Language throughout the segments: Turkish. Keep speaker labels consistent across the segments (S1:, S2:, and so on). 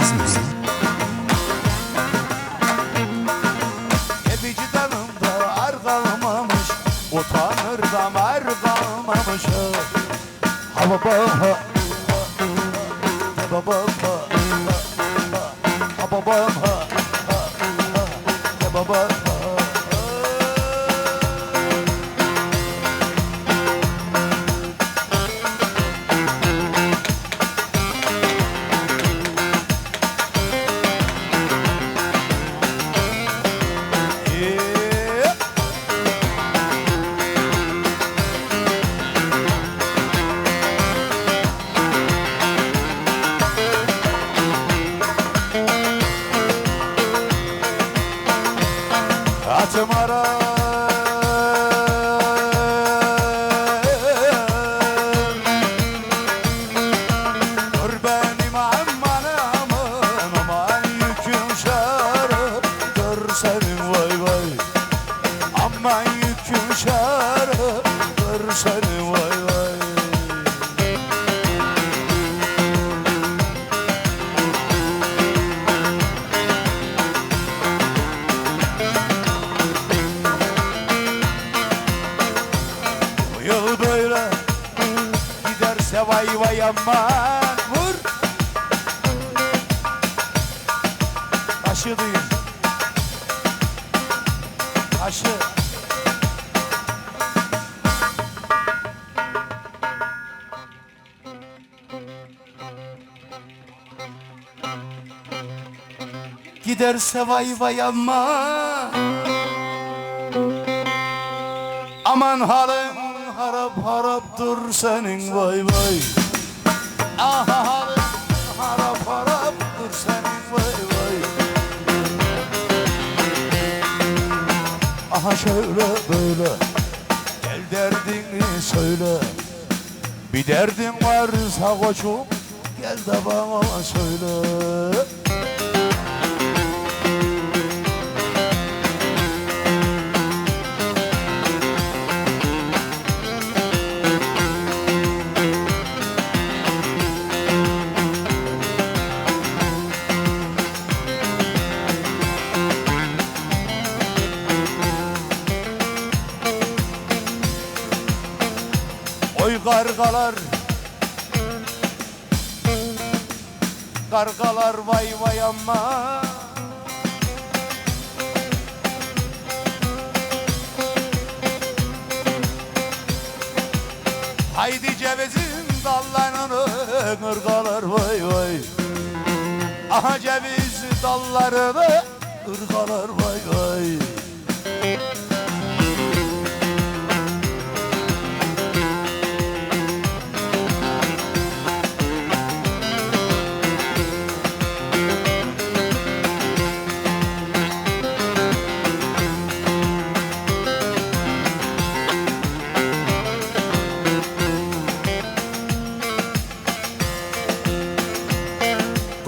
S1: Yaz müziği.
S2: Vicdanımda ar kalmamış, utanır damar kalmamış. Ha baba ha, ha baba ha, ha baba ha, ha baba ha. Atım ara dur benim aman aman aman yüküm şarap dur senin vay vay aman yüküm şarap dur senin vay vay. Yıl böyle giderse vay vay aman vur. Taşı duyun. Taşı. Giderse vay vay aman aman halin harap harap dur senin vay vay. Aha halin harap harap dur senin vay vay. Aha şöyle böyle gel derdini söyle. Bir derdin varsa koçum gel de bana söyle. Oy kargalar, kargalar vay vay amma. Haydi cevizin dallarını ırgalar vay vay. Aha ceviz dallarını ırgalar vay vay.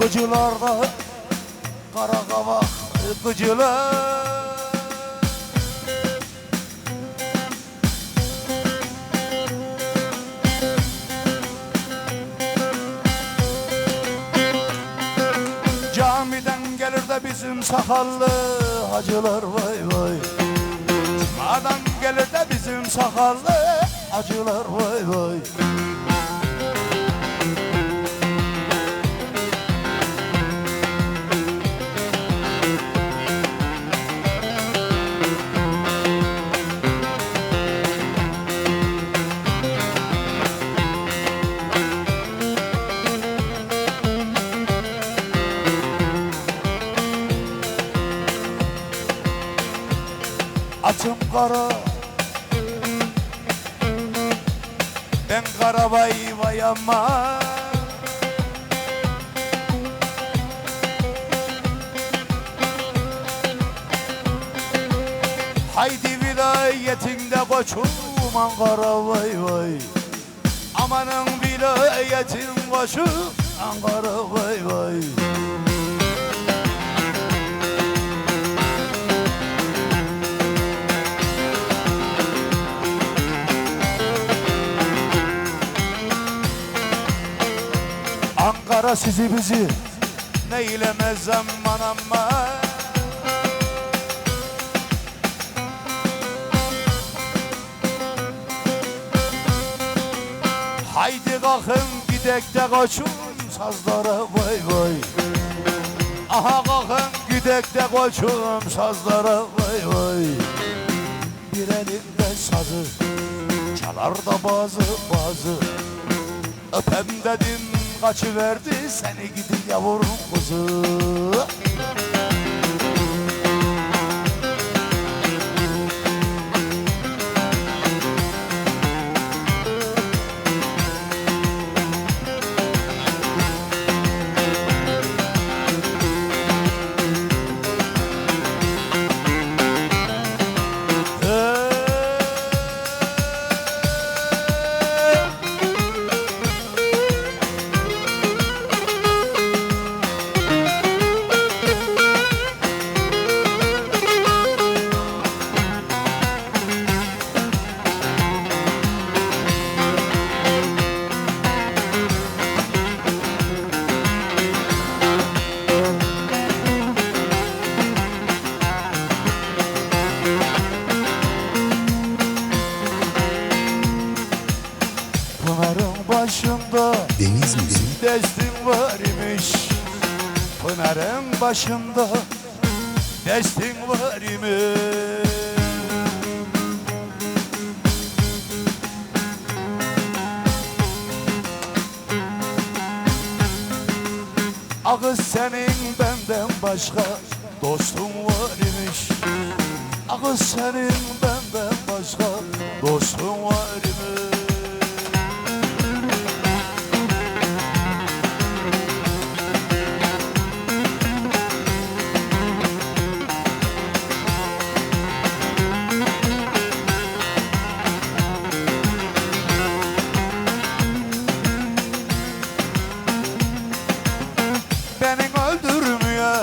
S2: Gıcılarda kara kavak gıcılar. Camiden gelir de bizim sakallı hacılar vay vay. Cumadan gelir de bizim sakallı hacılar vay vay. Atım kara, ben kara vay vay aman. Haydi vilayetinde koçum Ankara vay vay. Amanın vilayetin koçum Ankara vay vay. Ankara sizi bizi neylemez aman aman. Haydi kalkın gidek de koçum sazlara vay vay. Aha kalkın gidek de koçum sazlara vay vay. Bir elinde sazı çalar da bazı öpem dedim kaçıverdi seni gidi yavrum kuzu. Pınarın başında
S1: Deniz müziği
S2: destin var imiş. Pınarın başında destin var imiş. Ağız senin benden başka dostun var imiş. Ağız senin benden başka dostun var imiş. Beni öldürmeye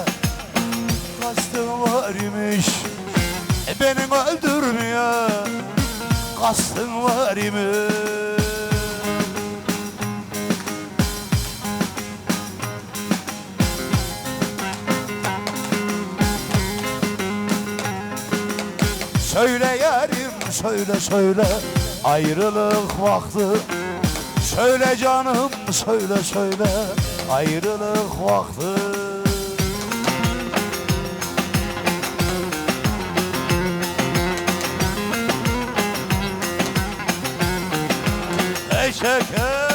S2: kastın var imiş. Beni öldürmeye kastın var imiş. Söyle yarim söyle söyle ayrılık vakti. Söyle canım söyle söyle ayrılık vakti. Ey şeker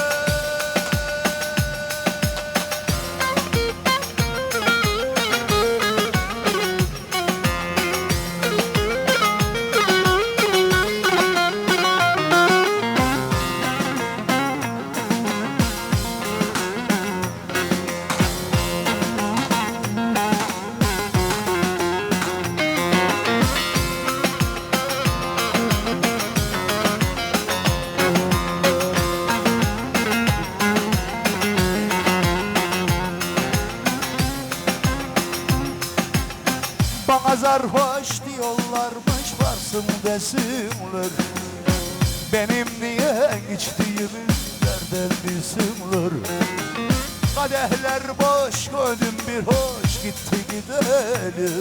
S2: bana zarhoş diyorlarmış varsın desinler. Benim diye içtiğimi nereden bilsinler. Kadehler boş gönlüm bir hoş gitti gidelim.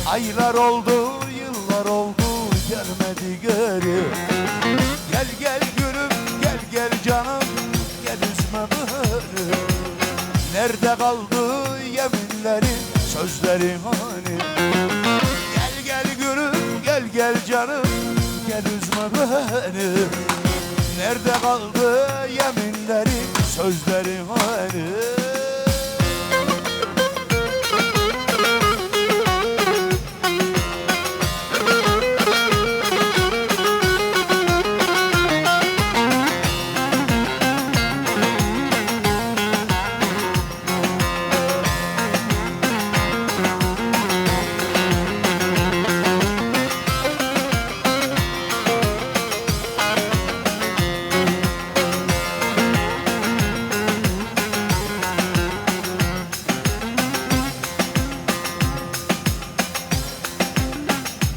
S2: Aylar oldu yıllar oldu gelmedi geri. Gel gel gülüm gel gel canım gel üzme beni. Nerede kaldı yeminlerin sözlerin hani. Gel gel gülüm gel gel canım gel üzme beni. Nerede kaldı yeminlerin sözlerin hani.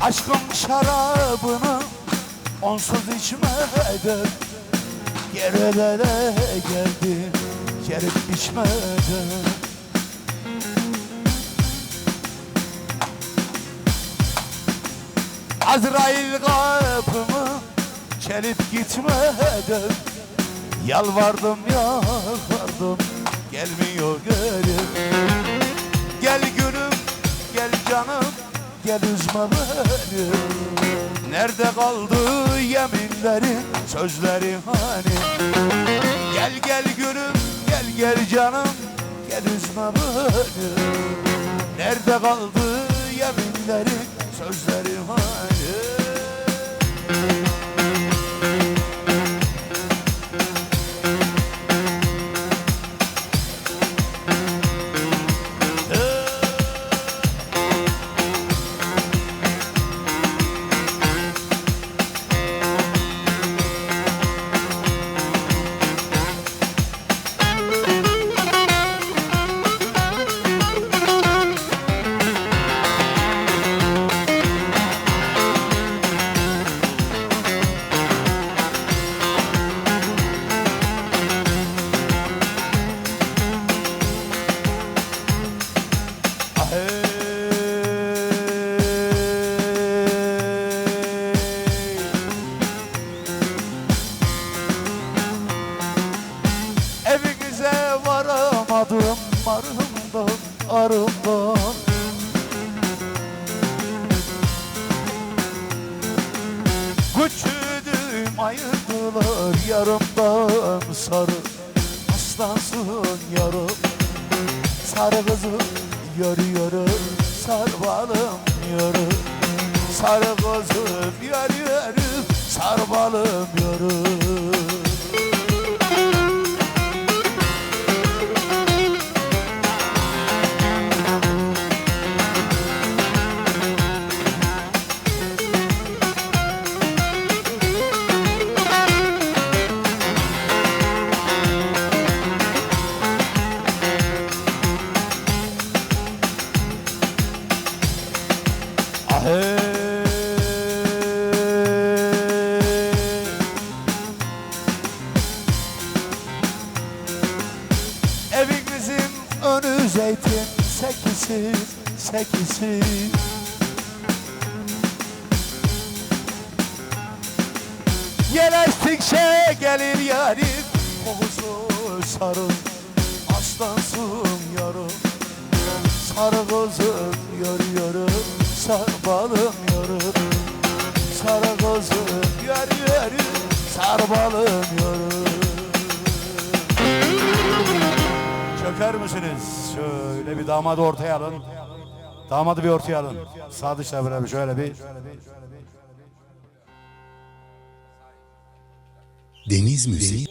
S2: Aşkın şarabını onsuz içmeden Gerelere geldim yerim içmeden. Azrail kapımı çelip gitmeden yalvardım yalvardım, gelmiyor gönlüm. Gel gülüm, gel canım, gel üzme beni. Nerede kaldı yeminlerin, sözlerin hani? Gel gel gülüm, gel gel canım, gel üzme beni. Nerede kaldı yeminlerin, sözlerin hani? Evinize varamadım arımdan arımdan. Küçüdüm ayırdılar yarımdan sarı. Aslansın yarım, sarı kızım yürü yürü, sar balım yürü. Sarı kızım yürü yürü, sar balım yürü. Evimizin önü zeytin sekisi, sekisi. Yerleştikçe gelir yarim, kokusu sarı. Aslansın yarım, sarı kızım yürü yürü, sar balım yürü. Sarı kızım yürü yürü, sar balım yürü. Çöker misiniz? Şöyle bir damadı ortaya alın. Damadı bir ortaya alın. Sağ dışına beraber şöyle bir.
S1: Deniz müziği.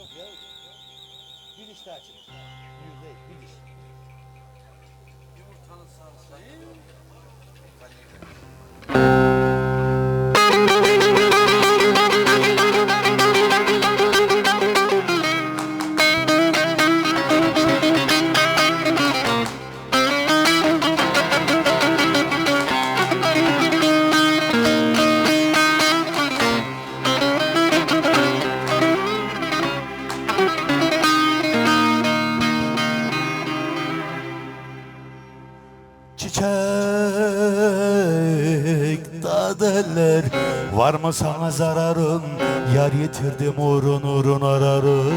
S2: Çiçek dadeller, var mı sana zararım? Yar yitirdim uğrun uğrun ararım.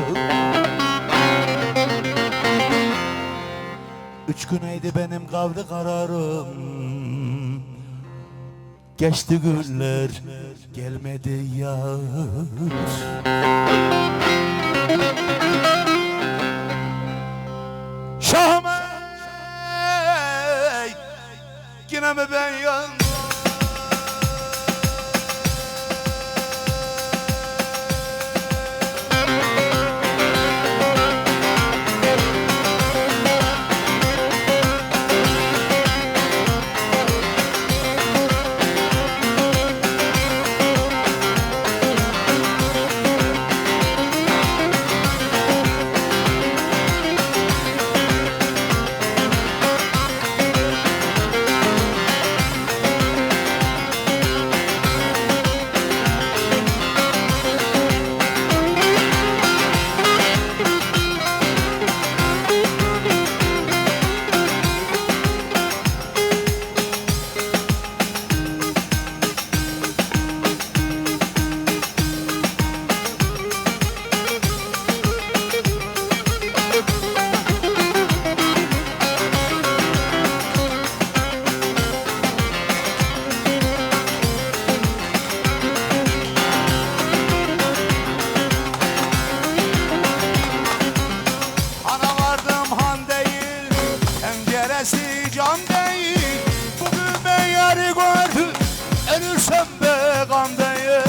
S2: 3 güneydi benim kavli kararım. Geçti günler, gelmedi yar. Şahım ey, yine mi ben yandım? sevmesi can değil. Bugün ben yarı gördüm, ölürsem be gam değil.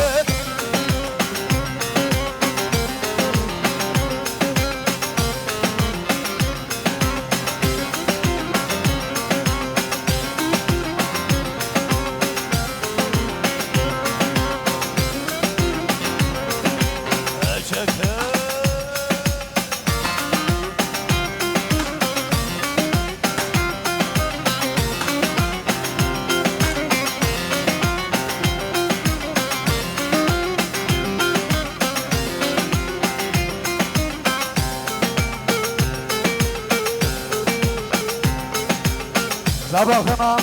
S2: Sabahına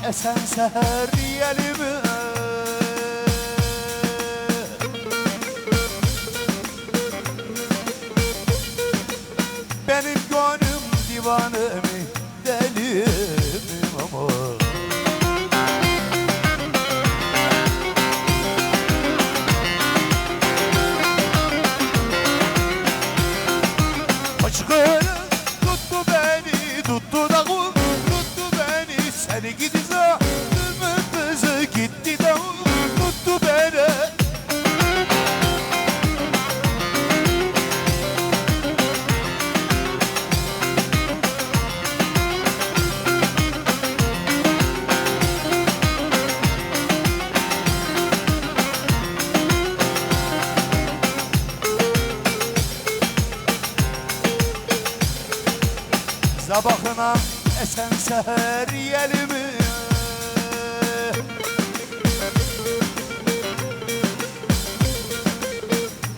S2: esen seher diyelim. Benim gönlüm divane mi, deli mi ama? Aşkın tuttu beni, tuttu da seni gidi zalimın kızı gitti de unuttu beni. Sabahına esen seher yelimi.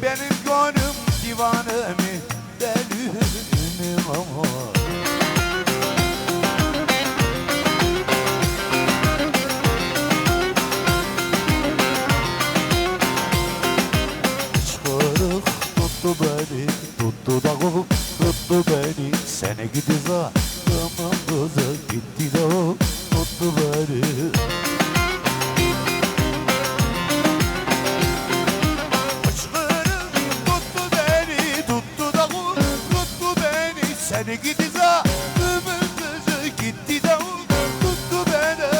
S2: Benim gönlüm divane mi, deli mi ama? Çıkarık tuttu beni, tuttu da tuttu beni. Seni gidi zalimın kızı gitti de unuttu beni. Seni gidi zalimın kızı gitti de unuttu beni.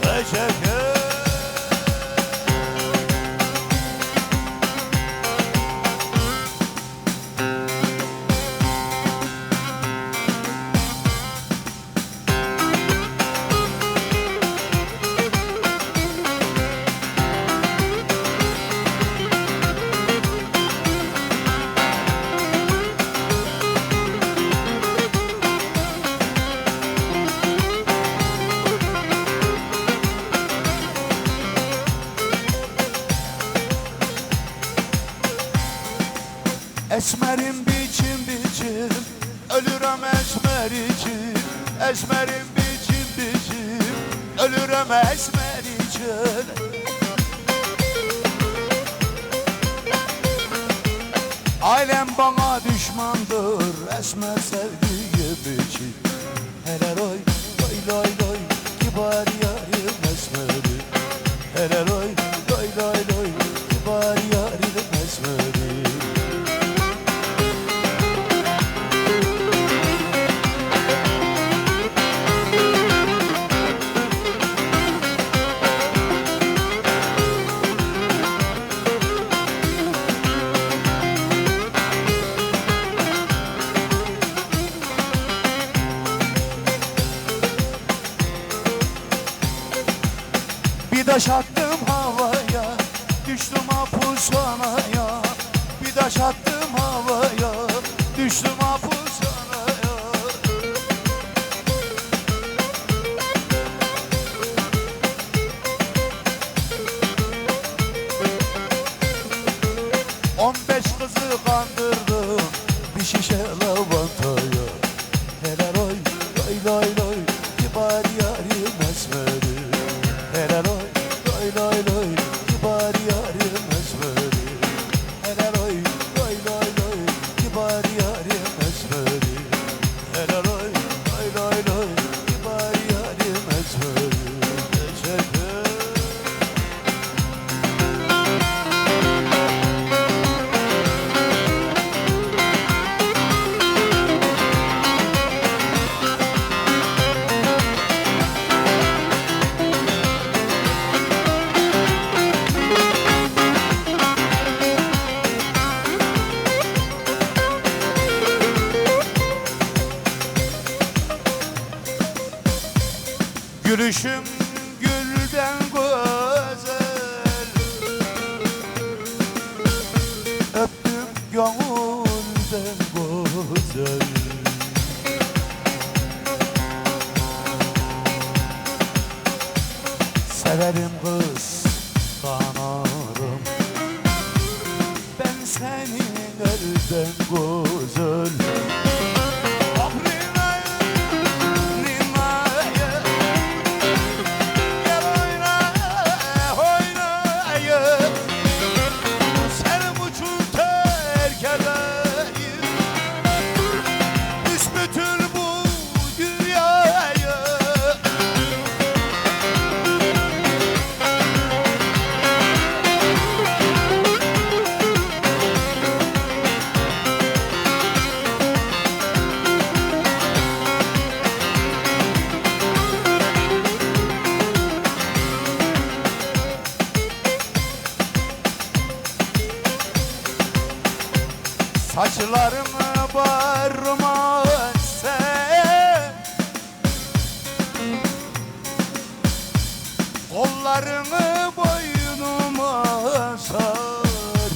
S2: Teşekkür. Esmerim biçim biçim, ölürüm esmer için. Esmerim biçim biçim, ölürüm esmer için. Ailem bana düşmandır, esmer sevdiğim için. Helal oy, loy loy loy, kibar yarim esmeri. Helal oy, loy loy loy, kibar yarim esmeri. Bir taş attım havaya, düştüm hapishaneye. Bir taş attım havaya, düştüm hapishaneye. 15 kızı kandırdım bir şişe lavantaya. Helal oy, loy loy loy, kibar yarim esmeri. Helal oy, loy loy loy, kibar yarim esmeri. Helal oy, loy loy loy, kibar yarim esmeri. Helal oy, loy loy loy, kibar yarim esmeri. Teşekkür. Gülüşüm gülden güzel, öptüm gönülden güzel. Severim kız kanarım, ben senin elden güzel. Ah Rina'ya, Rina'ya, gel oynaya. Senin uçur terk edeyim büsbütün bu dünyayı. Saçlarımı bağrıma sen, kollarını boynuma sar.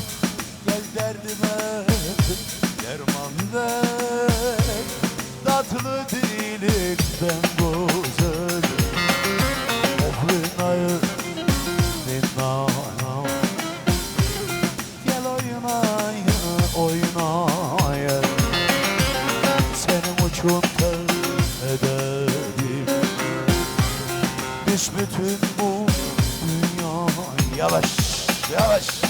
S2: Gel derdime derman ver, tatlı dilikten güzel. Oh Rina'ya, Rina'ya, gel oynaya, oynaya. Senin uçun ter ederim büsbütün bu dünya. Yavaş yavaş.